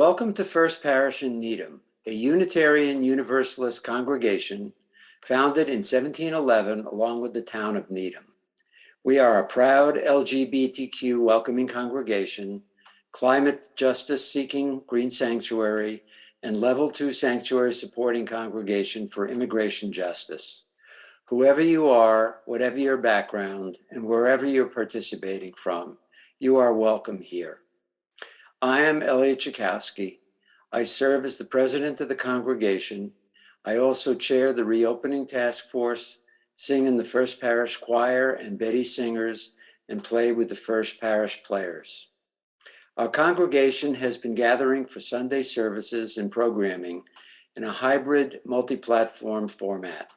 Welcome to First Parish in Needham, a Unitarian Universalist congregation founded in 1711 along with the town of Needham. We are a proud LGBTQ welcoming congregation, climate justice seeking green sanctuary, and level 2 sanctuary supporting congregation for immigration justice. Whoever you are, whatever your background, and wherever you're participating from, you are welcome here. I am Elliot Chakowski. I serve as the president of the congregation. I also chair the reopening task force, sing in the First Parish choir and Betty singers, and play with the First Parish players. Our congregation has been gathering for Sunday services and programming in a hybrid multi-platform format.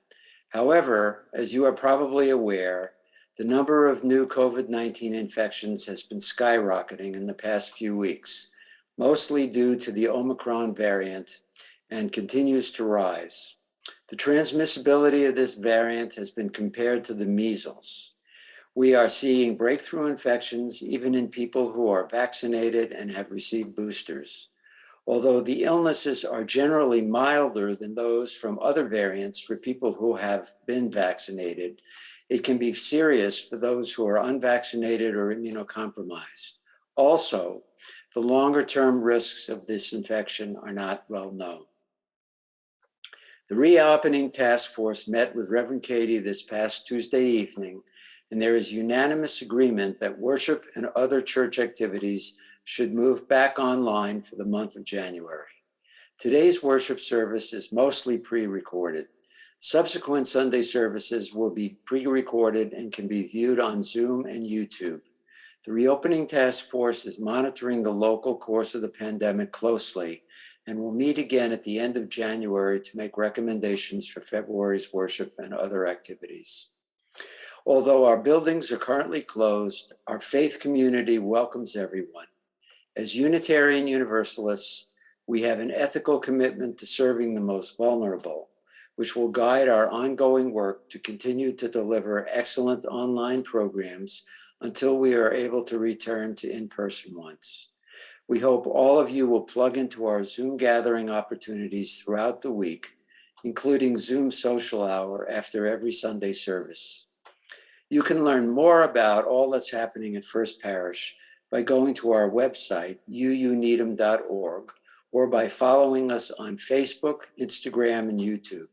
However, as you are probably aware, the number of new COVID-19 infections has been skyrocketing in the past few weeks, mostly due to the Omicron variant, and continues to rise. The transmissibility of this variant has been compared to the measles. We are seeing breakthrough infections even in people who are vaccinated and have received boosters. Although the illnesses are generally milder than those from other variants for people who have been vaccinated, it can be serious for those who are unvaccinated or immunocompromised. Also, the longer-term risks of this infection are not well known. The reopening task force met with Reverend Catie this past Tuesday evening, and there is unanimous agreement that worship and other church activities should move back online for the month of January. Today's worship service is mostly pre-recorded. Subsequent Sunday services will be pre-recorded and can be viewed on Zoom and YouTube. The reopening task force is monitoring the local course of the pandemic closely and will meet again at the end of January to make recommendations for February's worship and other activities. Although our buildings are currently closed, our faith community welcomes everyone. As Unitarian Universalists, we have an ethical commitment to serving the most vulnerable, which will guide our ongoing work to continue to deliver excellent online programs until we are able to return to in-person ones. We hope all of you will plug into our Zoom gathering opportunities throughout the week, including Zoom social hour after every Sunday service. You can learn more about all that's happening at First Parish by going to our website, uuneedham.org, or by following us on Facebook, Instagram, and YouTube.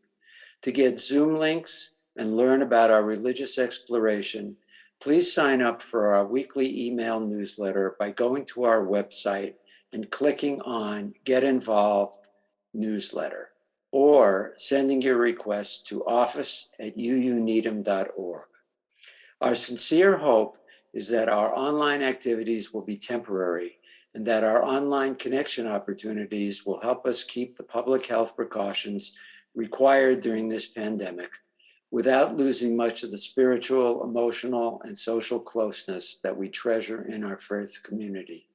To get Zoom links and learn about our religious exploration, please sign up for our weekly email newsletter by going to our website and clicking on Get Involved Newsletter, or sending your requests to office@uuneedham.org. Our sincere hope is that our online activities will be temporary and that our online connection opportunities will help us keep the public health precautions required during this pandemic without losing much of the spiritual, emotional, and social closeness that we treasure in our faith community.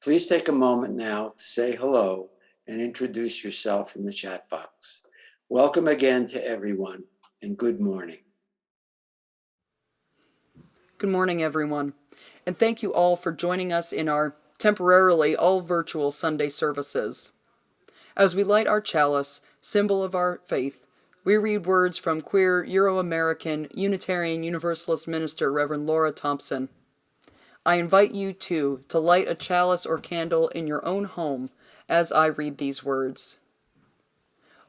Please take a moment now to say hello and introduce yourself in the chat box. Welcome again to everyone, and good morning. Good morning, everyone, and thank you all for joining us in our temporarily all virtual Sunday services. As we light our chalice, symbol of our faith, we read words from queer Euro-American Unitarian Universalist minister Reverend Laura Thompson. I invite you too to light a chalice or candle in your own home as I read these words.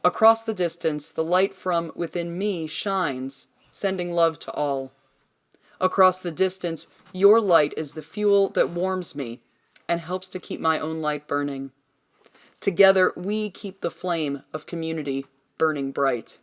Across the distance, the light from within me shines, sending love to all. Across the distance, your light is the fuel that warms me and helps to keep my own light burning. Together, we keep the flame of community burning bright.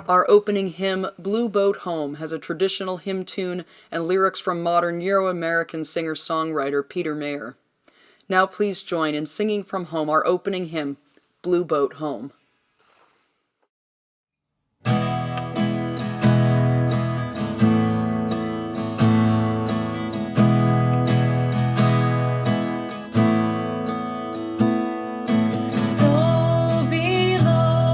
Our opening hymn, Blue Boat Home, has a traditional hymn tune and lyrics from modern Euro-American singer-songwriter Peter Mayer. Now please join in singing from home our opening hymn, Blue Boat Home. Go below.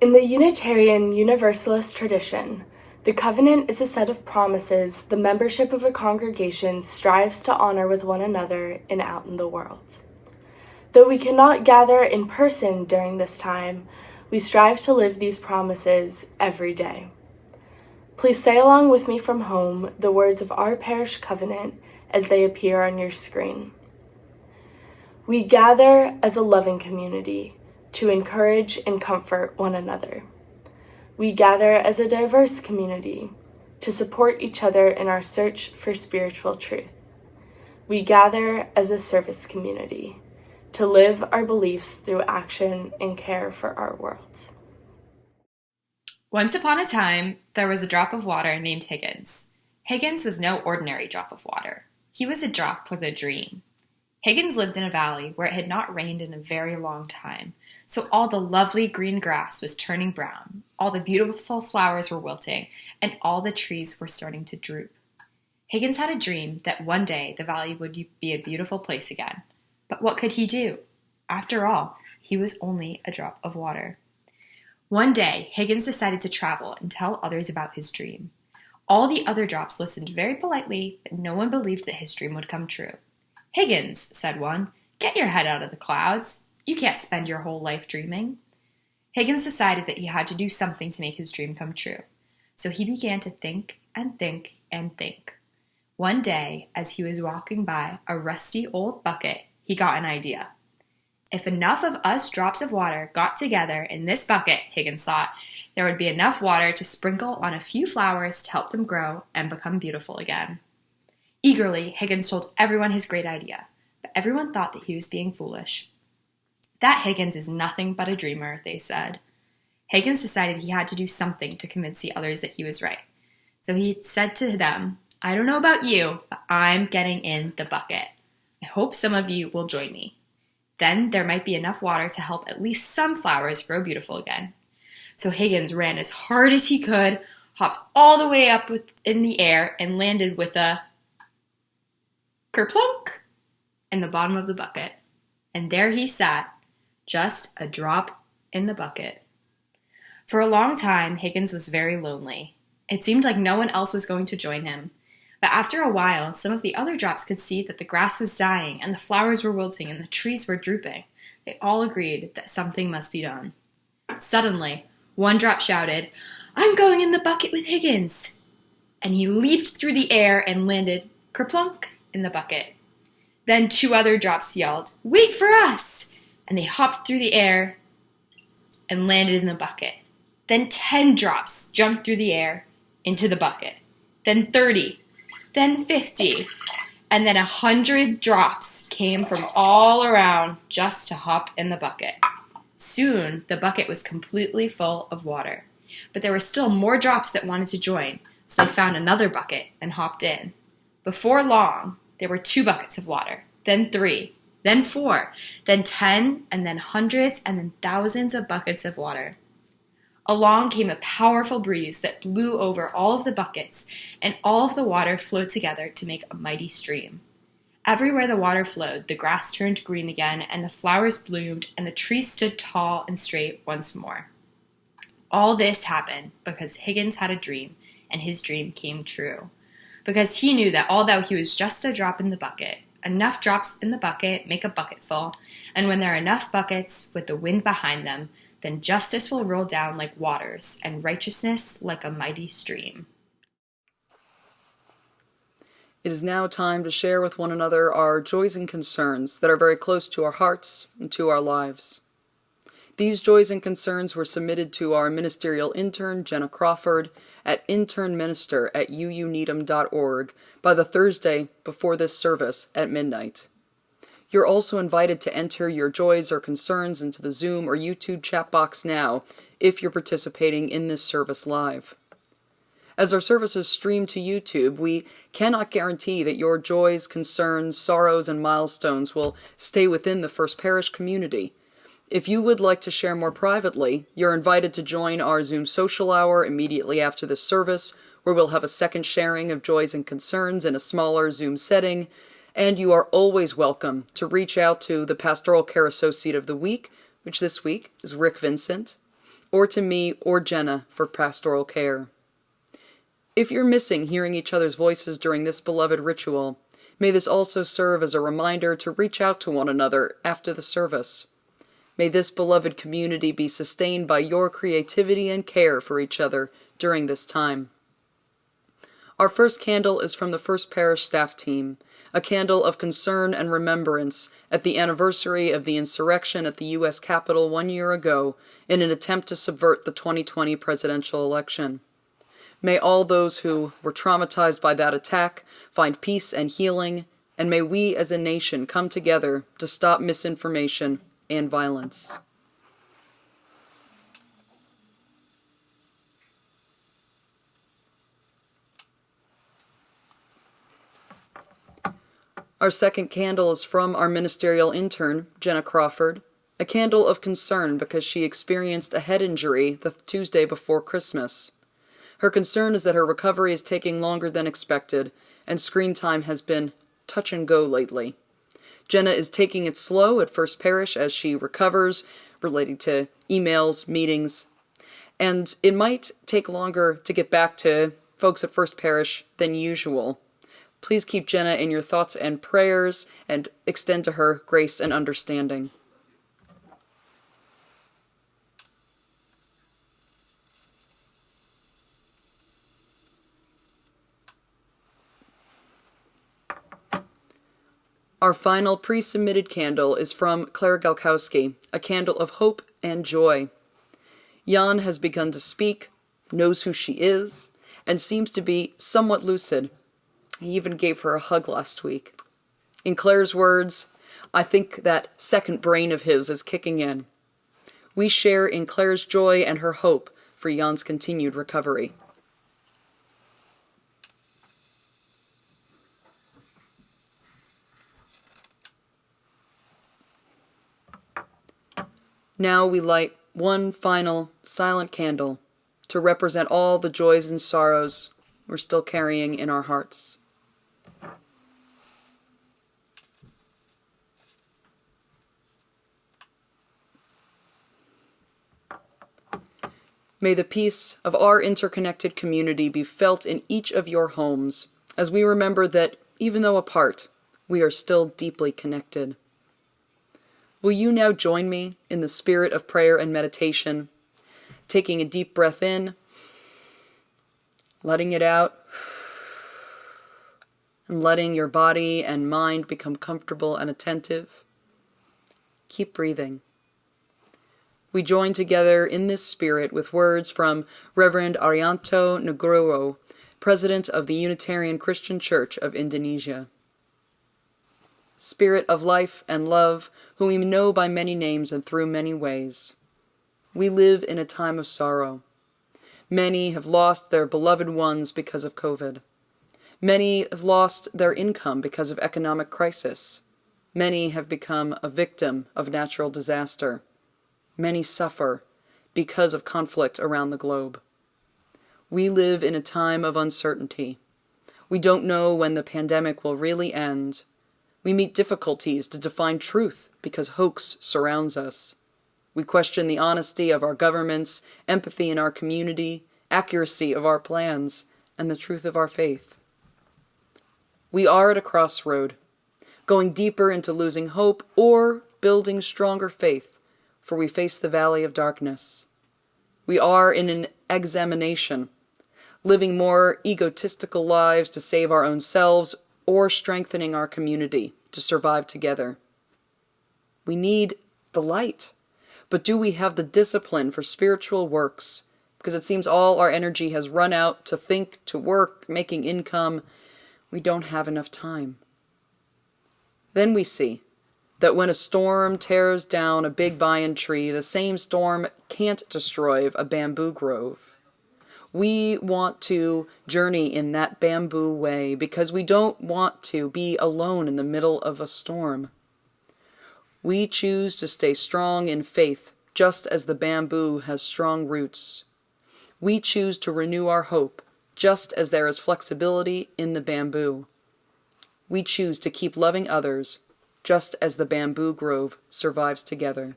In the Unitarian Universalist tradition, the covenant is a set of promises the membership of a congregation strives to honor with one another and out in the world. Though we cannot gather in person during this time, we strive to live these promises every day. Please say along with me from home the words of our parish covenant as they appear on your screen. We gather as a loving community to encourage and comfort one another. We gather as a diverse community to support each other in our search for spiritual truth. We gather as a service community to live our beliefs through action and care for our world. Once upon a time, there was a drop of water named Higgins. Higgins was no ordinary drop of water. He was a drop with a dream. Higgins lived in a valley where it had not rained in a very long time, so all the lovely green grass was turning brown, all the beautiful flowers were wilting, and all the trees were starting to droop. Higgins had a dream that one day the valley would be a beautiful place again. But what could he do? After all, he was only a drop of water. One day, Higgins decided to travel and tell others about his dream. All the other drops listened very politely, but no one believed that his dream would come true. "Higgins," said one, "get your head out of the clouds. You can't spend your whole life dreaming." Higgins decided that he had to do something to make his dream come true. So he began to think and think and think. One day, as he was walking by a rusty old bucket, he got an idea. If enough of us drops of water got together in this bucket, Higgins thought, there would be enough water to sprinkle on a few flowers to help them grow and become beautiful again. Eagerly, Higgins told everyone his great idea, but everyone thought that he was being foolish. "That Higgins is nothing but a dreamer," they said. Higgins decided he had to do something to convince the others that he was right. So he said to them, "I don't know about you, but I'm getting in the bucket. I hope some of you will join me. Then there might be enough water to help at least some flowers grow beautiful again." So Higgins ran as hard as he could, hopped all the way up in the air, and landed with a kerplunk in the bottom of the bucket. And there he sat, just a drop in the bucket. For a long time, Higgins was very lonely. It seemed like no one else was going to join him. But after a while, some of the other drops could see that the grass was dying, and the flowers were wilting, and the trees were drooping. They all agreed that something must be done. Suddenly, one drop shouted, "I'm going in the bucket with Higgins!" And he leaped through the air and landed kerplunk in the bucket. Then two other drops yelled, "Wait for us!" And they hopped through the air and landed in the bucket. Then 10 drops jumped through the air into the bucket. Then 30, then 50, and then 100 drops came from all around just to hop in the bucket. Soon, the bucket was completely full of water. But there were still more drops that wanted to join, so they found another bucket and hopped in. Before long, there were 2 buckets of water, then 3, then 4, then 10, and then hundreds, and then thousands of buckets of water. Along came a powerful breeze that blew over all of the buckets, and all of the water flowed together to make a mighty stream. Everywhere the water flowed, the grass turned green again, and the flowers bloomed, and the trees stood tall and straight once more. All this happened because Higgins had a dream, and his dream came true. Because he knew that although he was just a drop in the bucket, enough drops in the bucket make a bucket full, and when there are enough buckets with the wind behind them, then justice will roll down like waters, and righteousness like a mighty stream. It is now time to share with one another our joys and concerns that are very close to our hearts and to our lives. These joys and concerns were submitted to our ministerial intern, Jenna Crawford, at internminister@uuneedham.org by the Thursday before this service at midnight. You're also invited to enter your joys or concerns into the Zoom or YouTube chat box now if you're participating in this service live. As our services stream to YouTube, we cannot guarantee that your joys, concerns, sorrows, and milestones will stay within the First Parish community. If you would like to share more privately, you're invited to join our Zoom social hour immediately after this service, where we'll have a second sharing of joys and concerns in a smaller Zoom setting, and you are always welcome to reach out to the Pastoral Care Associate of the Week, which this week is Rick Vincent, or to me or Jenna for pastoral care. If you're missing hearing each other's voices during this beloved ritual, may this also serve as a reminder to reach out to one another after the service. May this beloved community be sustained by your creativity and care for each other during this time. Our first candle is from the First Parish staff team, a candle of concern and remembrance at the anniversary of the insurrection at the U.S. Capitol 1 year ago in an attempt to subvert the 2020 presidential election. May all those who were traumatized by that attack find peace and healing, and may we as a nation come together to stop misinformation and violence. Our second candle is from our ministerial intern, Jenna Crawford, a candle of concern because she experienced a head injury the Tuesday before Christmas. Her concern is that her recovery is taking longer than expected, and screen time has been touch and go lately. Jenna is taking it slow at First Parish as she recovers, relating to emails, meetings, and it might take longer to get back to folks at First Parish than usual. Please keep Jenna in your thoughts and prayers and extend to her grace and understanding. Our final pre-submitted candle is from Claire Galkowski, a candle of hope and joy. Jan has begun to speak, knows who she is, and seems to be somewhat lucid. He even gave her a hug last week. In Claire's words, I think that second brain of his is kicking in. We share in Claire's joy and her hope for Jan's continued recovery. Now we light one final silent candle to represent all the joys and sorrows we're still carrying in our hearts. May the peace of our interconnected community be felt in each of your homes as we remember that, even though apart, we are still deeply connected. Will you now join me in the spirit of prayer and meditation, taking a deep breath in, letting it out, and letting your body and mind become comfortable and attentive? Keep breathing. We join together in this spirit with words from Reverend Arianto Nugroho, President of the Unitarian Christian Church of Indonesia. Spirit of life and love, whom we know by many names and through many ways. We live in a time of sorrow. Many have lost their beloved ones because of COVID. Many have lost their income because of economic crisis. Many have become a victim of natural disaster. Many suffer because of conflict around the globe. We live in a time of uncertainty. We don't know when the pandemic will really end. We meet difficulties to define truth because hoax surrounds us. We question the honesty of our governments, empathy in our community, accuracy of our plans, and the truth of our faith. We are at a crossroad, going deeper into losing hope or building stronger faith, for we face the valley of darkness. We are in an examination, living more egotistical lives to save our own selves or strengthening our community to survive together. We need the light, but do we have the discipline for spiritual works? Because it seems all our energy has run out to think, to work, making income. We don't have enough time. Then we see that when a storm tears down a big banyan tree, the same storm can't destroy a bamboo grove. We want to journey in that bamboo way because we don't want to be alone in the middle of a storm. We choose to stay strong in faith, just as the bamboo has strong roots. We choose to renew our hope, just as there is flexibility in the bamboo. We choose to keep loving others, just as the bamboo grove survives together.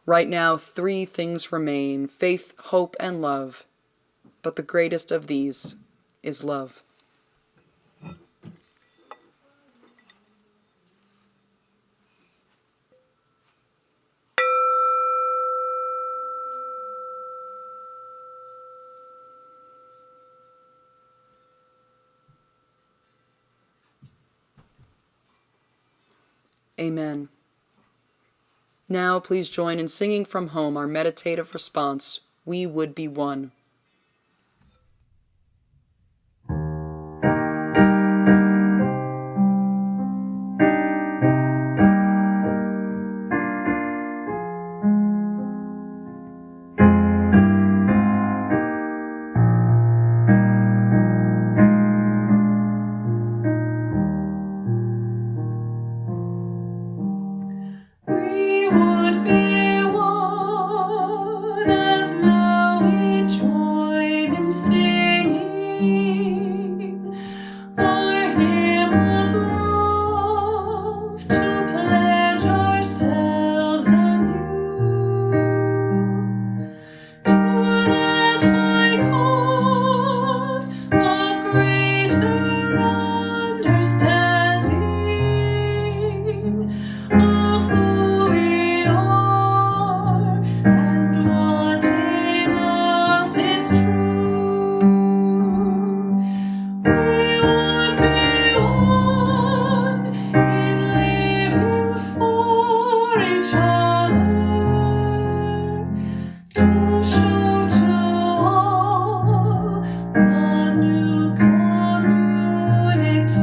Right now, 3 things remain: faith, hope, and love. But the greatest of these is love. Amen. Now please join in singing from home our meditative response, "We Would Be One." We would be one, as now we join in singing our hymn of love, to pledge ourselves anew to that high cause of greater understanding of who we are and what in us is true. We would be one in living for each other, to show to all a new community.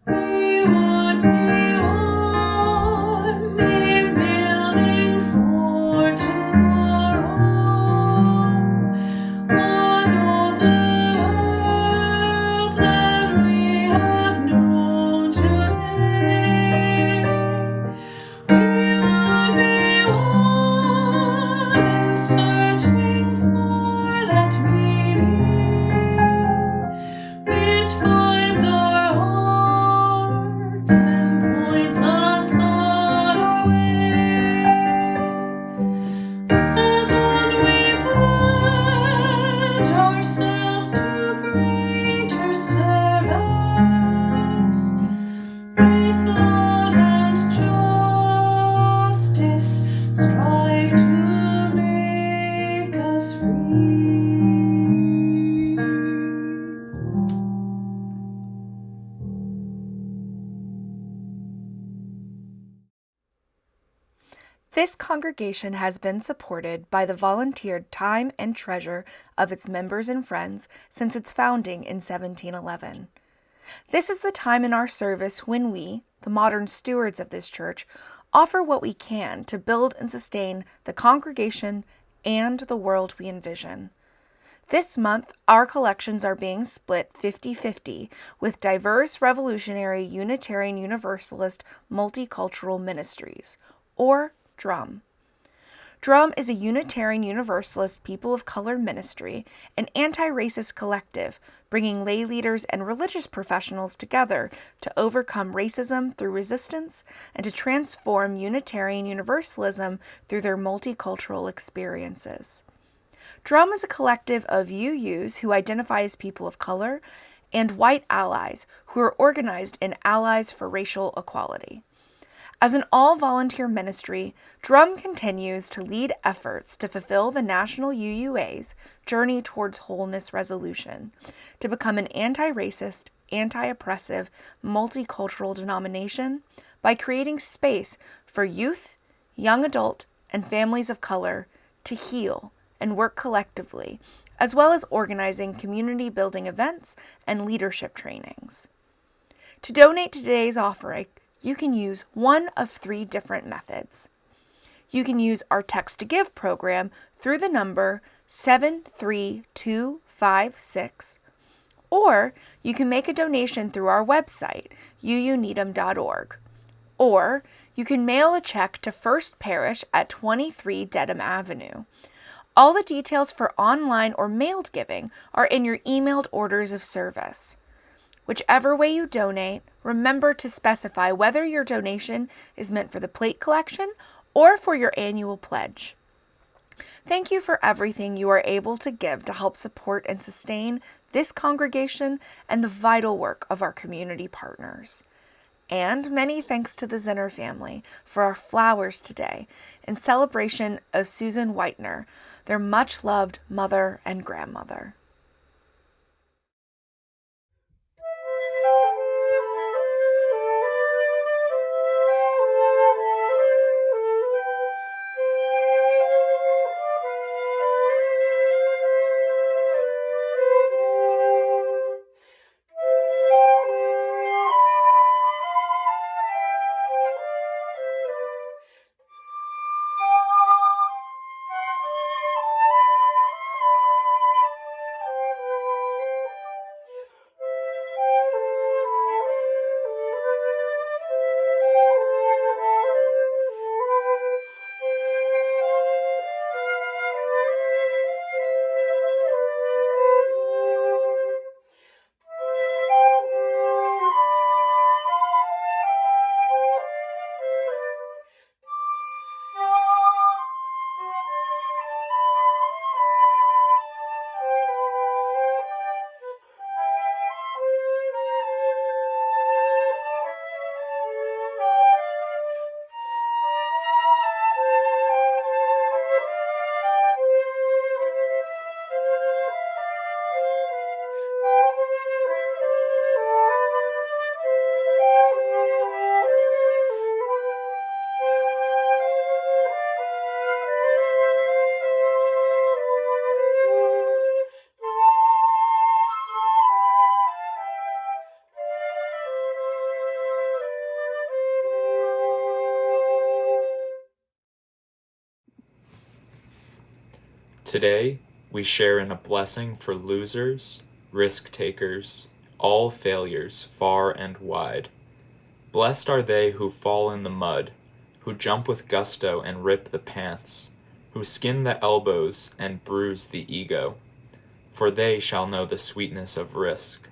We would be one in building for tomorrow a nobler world than we have known today. We would be one in searching for that meaning which binds our hearts and points us on our way. As one we pledge ourselves to greater service, with love and justice strive to make us free. This congregation has been supported by the volunteered time and treasure of its members and friends since its founding in 1711. This is the time in our service when we, the modern stewards of this church, offer what we can to build and sustain the congregation and the world we envision. This month, our collections are being split 50-50 with diverse revolutionary Unitarian Universalist multicultural ministries, or DRUM. DRUM is a Unitarian Universalist people of color ministry, an anti-racist collective, bringing lay leaders and religious professionals together to overcome racism through resistance and to transform Unitarian Universalism through their multicultural experiences. DRUM is a collective of UUs who identify as people of color and white allies who are organized in Allies for Racial Equality. As an all-volunteer ministry, DRUM continues to lead efforts to fulfill the National UUA's journey towards wholeness resolution, to become an anti-racist, anti-oppressive, multicultural denomination by creating space for youth, young adult, and families of color to heal and work collectively, as well as organizing community-building events and leadership trainings. To donate to today's offering, you can use one of 3 different methods. You can use our text-to-give program through the number 73256, or you can make a donation through our website, uuneedham.org, or you can mail a check to First Parish at 23 Dedham Avenue. All the details for online or mailed giving are in your emailed orders of service. Whichever way you donate, remember to specify whether your donation is meant for the plate collection or for your annual pledge. Thank you for everything you are able to give to help support and sustain this congregation and the vital work of our community partners. And many thanks to the Zinner family for our flowers today in celebration of Susan Whitener, their much-loved mother and grandmother. Today, we share in a blessing for losers, risk-takers, all failures far and wide. Blessed are they who fall in the mud, who jump with gusto and rip the pants, who skin the elbows and bruise the ego, for they shall know the sweetness of risk.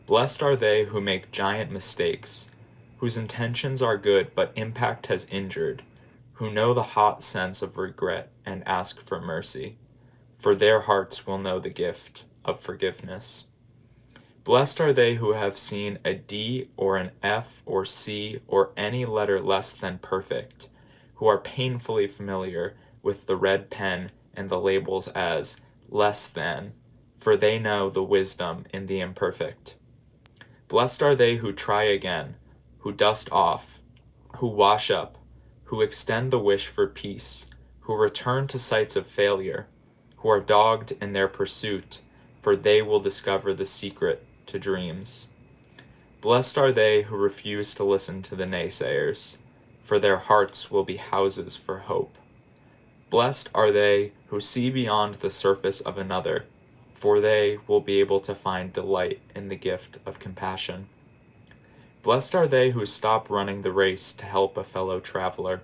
Blessed are they who make giant mistakes, whose intentions are good but impact has injured, who know the hot sense of regret and ask for mercy, for their hearts will know the gift of forgiveness. Blessed are they who have seen a D or an F or C or any letter less than perfect, who are painfully familiar with the red pen and the labels as less than, for they know the wisdom in the imperfect. Blessed are they who try again, who dust off, who wash up, who extend the wish for peace, who return to sites of failure, who are dogged in their pursuit, for they will discover the secret to dreams. Blessed are they who refuse to listen to the naysayers, for their hearts will be houses for hope. Blessed are they who see beyond the surface of another, for they will be able to find delight in the gift of compassion. Blessed are they who stop running the race to help a fellow traveler,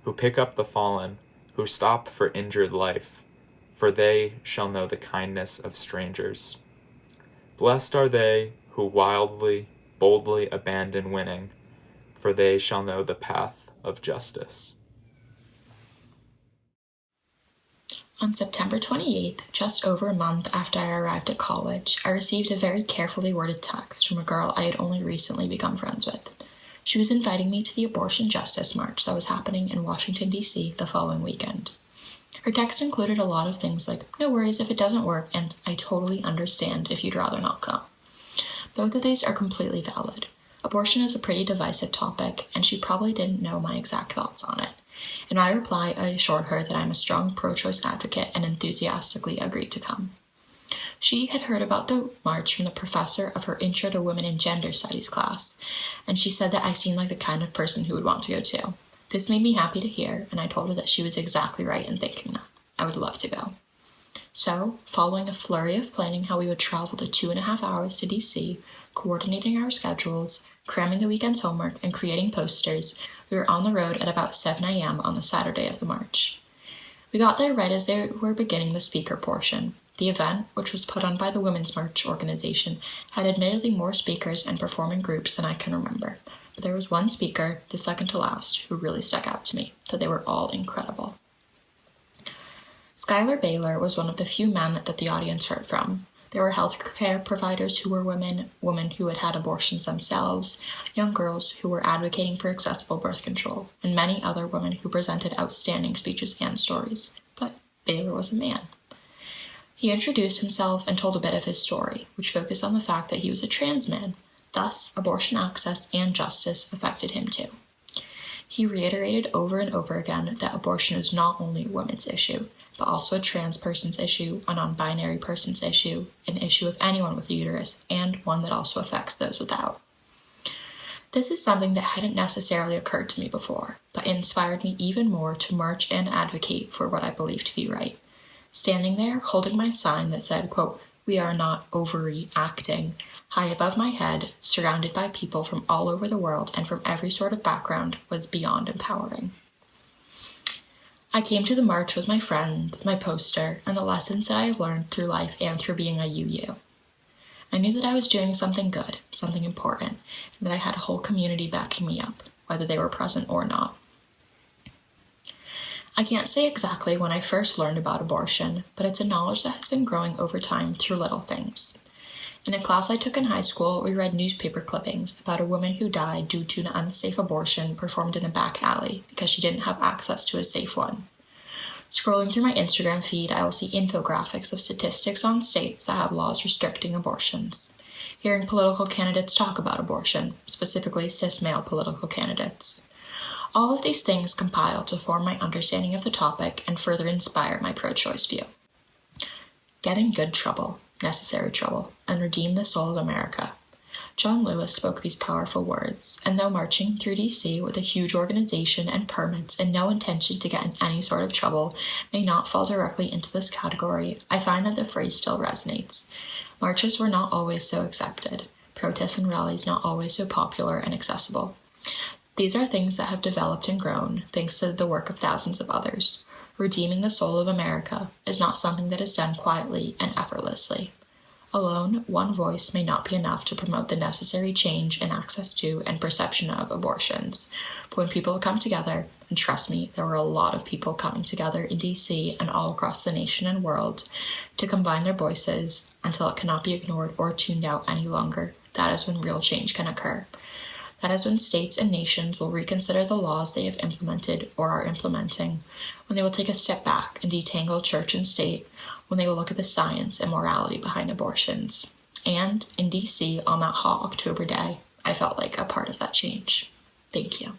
who pick up the fallen, who stop for injured life, for they shall know the kindness of strangers. Blessed are they who wildly, boldly abandon winning, for they shall know the path of justice. On September 28th, just over a month after I arrived at college, I received a very carefully worded text from a girl I had only recently become friends with. She was inviting me to the abortion justice march that was happening in Washington, D.C. the following weekend. Her text included a lot of things like, no worries if it doesn't work, and I totally understand if you'd rather not come. Both of these are completely valid. Abortion is a pretty divisive topic, and she probably didn't know my exact thoughts on it. In my reply, I assured her that I'm a strong pro-choice advocate and enthusiastically agreed to come. She had heard about the march from the professor of her Intro to Women in Gender Studies class, and she said that I seemed like the kind of person who would want to go too. This made me happy to hear, and I told her that she was exactly right in thinking that. I would love to go. So, following a flurry of planning how we would travel the 2.5 hours to DC, coordinating our schedules, cramming the weekend's homework, and creating posters, we were on the road at about 7 a.m. on the Saturday of the march. We got there right as they were beginning the speaker portion. The event, which was put on by the Women's March organization, had admittedly more speakers and performing groups than I can remember, but there was one speaker, the second to last, who really stuck out to me, that they were all incredible. Skylar Baylor was one of the few men that the audience heard from. There were healthcare providers who were women who had had abortions themselves, young girls who were advocating for accessible birth control, and many other women who presented outstanding speeches and stories. But Baylor was a man. He introduced himself and told a bit of his story, which focused on the fact that he was a trans man. Thus, abortion access and justice affected him too. He reiterated over and over again that abortion is not only a women's issue, but also a trans person's issue, a non-binary person's issue, an issue of anyone with a uterus, and one that also affects those without. This is something that hadn't necessarily occurred to me before, but inspired me even more to march and advocate for what I believe to be right. Standing there, holding my sign that said, quote, "We are not overreacting," high above my head, surrounded by people from all over the world and from every sort of background, was beyond empowering. I came to the march with my friends, my poster, and the lessons that I have learned through life and through being a UU. I knew that I was doing something good, something important, and that I had a whole community backing me up, whether they were present or not. I can't say exactly when I first learned about abortion, but it's a knowledge that has been growing over time through little things. In a class I took in high school, we read newspaper clippings about a woman who died due to an unsafe abortion performed in a back alley because she didn't have access to a safe one. Scrolling through my Instagram feed, I will see infographics of statistics on states that have laws restricting abortions. Hearing political candidates talk about abortion, specifically cis male political candidates. All of these things compile to form my understanding of the topic and further inspire my pro-choice view. Get in good trouble, necessary trouble, and redeem the soul of America. John Lewis spoke these powerful words, and though marching through DC with a huge organization and permits and no intention to get in any sort of trouble may not fall directly into this category, I find that the phrase still resonates. Marches were not always so accepted, protests and rallies not always so popular and accessible. These are things that have developed and grown thanks to the work of thousands of others. Redeeming the soul of America is not something that is done quietly and effortlessly. Alone, one voice may not be enough to promote the necessary change in access to and perception of abortions. But when people come together, and trust me, there were a lot of people coming together in DC and all across the nation and world to combine their voices until it cannot be ignored or tuned out any longer, that is when real change can occur. That is when states and nations will reconsider the laws they have implemented or are implementing, when they will take a step back and detangle church and state, when they will look at the science and morality behind abortions. And in DC, on that hot October day, I felt like a part of that change. Thank you.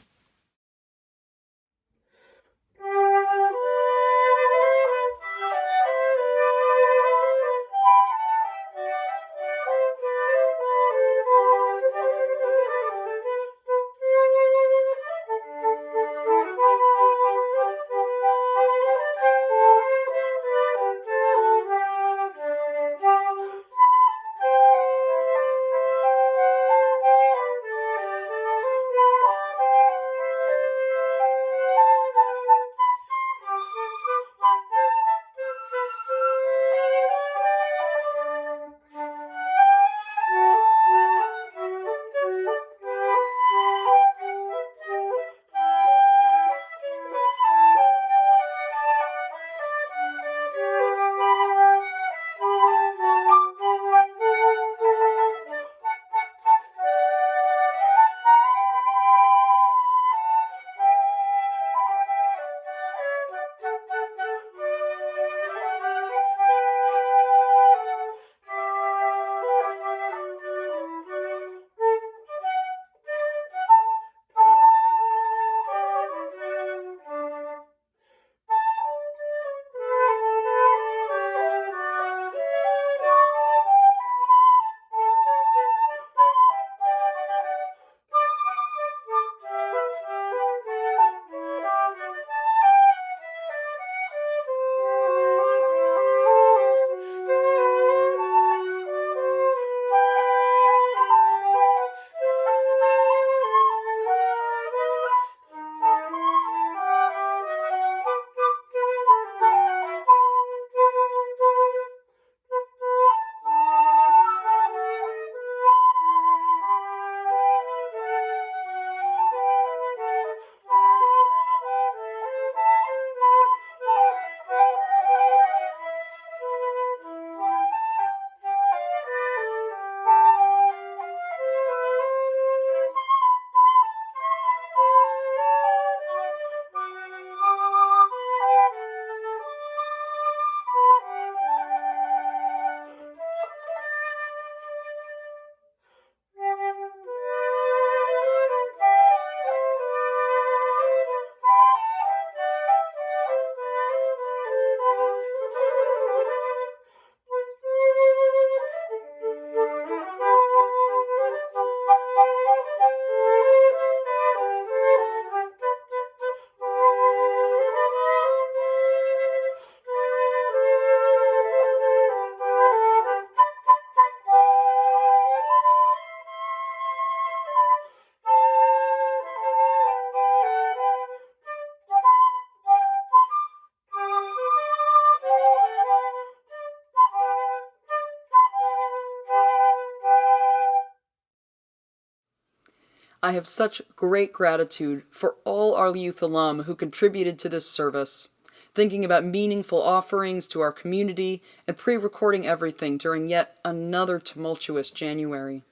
I have such great gratitude for all our youth alum who contributed to this service, thinking about meaningful offerings to our community and pre-recording everything during yet another tumultuous January.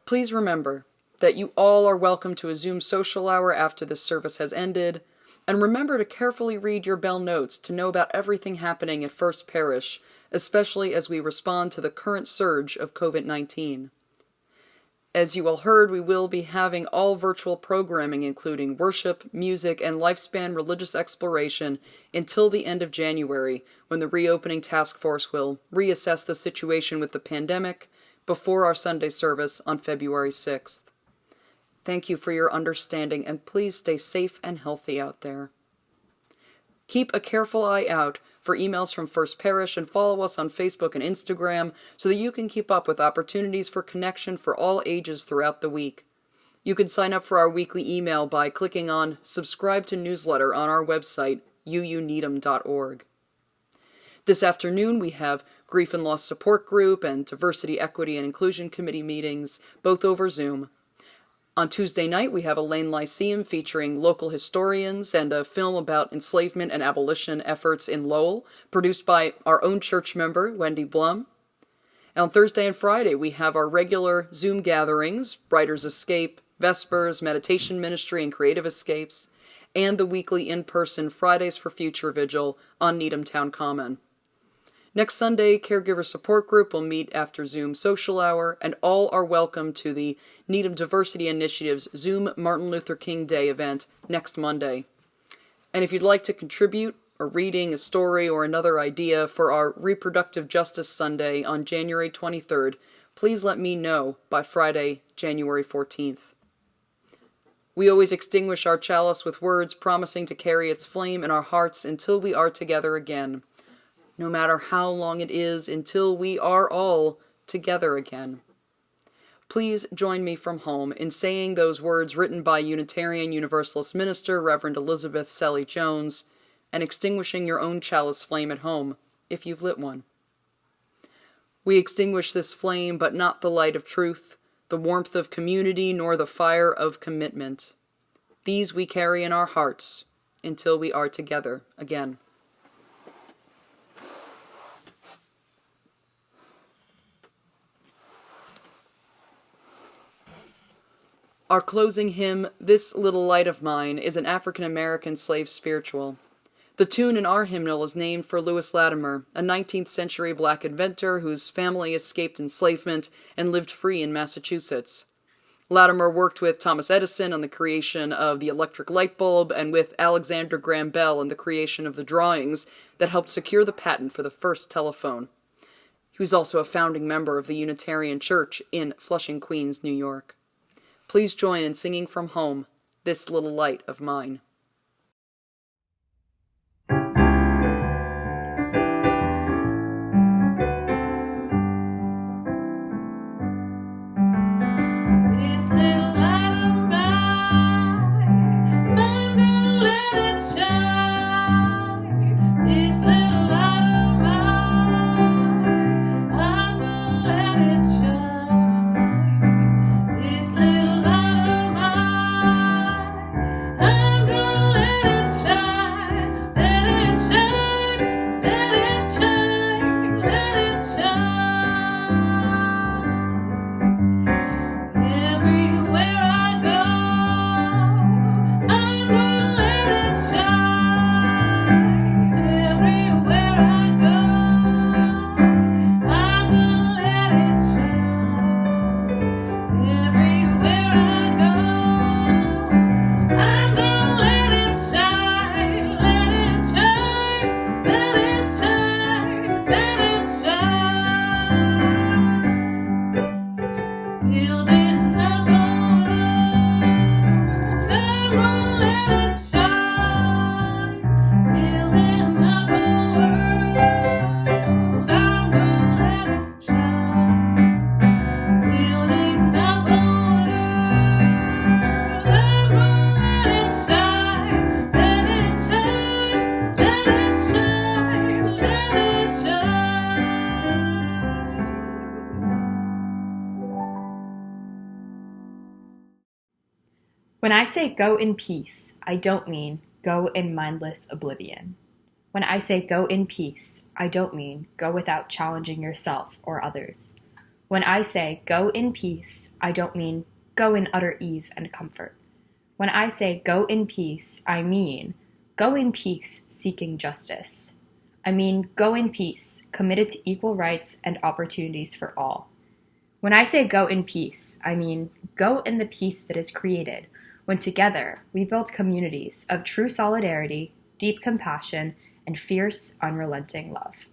Please remember that you all are welcome to a Zoom social hour after this service has ended, and remember to carefully read your bell notes to know about everything happening at First Parish, especially as we respond to the current surge of COVID-19. As you all heard, we will be having all virtual programming including worship, music, and lifespan religious exploration until the end of January, when the reopening task force will reassess the situation with the pandemic before our Sunday service on February 6th. Thank you for your understanding, and please stay safe and healthy out there. Keep a careful eye out for emails from First Parish and follow us on Facebook and Instagram so that you can keep up with opportunities for connection for all ages throughout the week. You can sign up for our weekly email by clicking on Subscribe to Newsletter on our website, uuneedham.org. This afternoon we have Grief and Loss Support Group and Diversity, Equity, and Inclusion Committee meetings, both over Zoom. On Tuesday night, we have a Lane Lyceum featuring local historians and a film about enslavement and abolition efforts in Lowell, produced by our own church member, Wendy Blum. And on Thursday and Friday, we have our regular Zoom gatherings, Writer's Escape, Vespers, Meditation Ministry, and Creative Escapes, and the weekly in-person Fridays for Future Vigil on Needham Town Common. Next Sunday, Caregiver Support Group will meet after Zoom Social Hour, and all are welcome to the Needham Diversity Initiative's Zoom Martin Luther King Day event next Monday. And if you'd like to contribute a reading, a story, or another idea for our Reproductive Justice Sunday on January 23rd, please let me know by Friday, January 14th. We always extinguish our chalice with words promising to carry its flame in our hearts until we are together again. No matter how long it is until we are all together again. Please join me from home in saying those words written by Unitarian Universalist minister Reverend Elizabeth Selly Jones, and extinguishing your own chalice flame at home, if you've lit one. We extinguish this flame, but not the light of truth, the warmth of community, nor the fire of commitment. These we carry in our hearts until we are together again. Our closing hymn, This Little Light of Mine, is an African-American slave spiritual. The tune in our hymnal is named for Lewis Latimer, a 19th century black inventor whose family escaped enslavement and lived free in Massachusetts. Latimer worked with Thomas Edison on the creation of the electric light bulb and with Alexander Graham Bell on the creation of the drawings that helped secure the patent for the first telephone. He was also a founding member of the Unitarian Church in Flushing, Queens, New York. Please join in singing from home, This Little Light of Mine. This little light of mine, I'm gonna let it shine. This little light of mine, I'm gonna let it shine. This little light of mine, I'm gonna When I say go in peace, I don't mean go in mindless oblivion. When I say go in peace, I don't mean go without challenging yourself or others. When I say go in peace, I don't mean go in utter ease and comfort. When I say go in peace, I mean go in peace seeking justice. I mean go in peace, committed to equal rights and opportunities for all. When I say go in peace, I mean go in the peace that is created when together we build communities of true solidarity, deep compassion, and fierce, unrelenting love.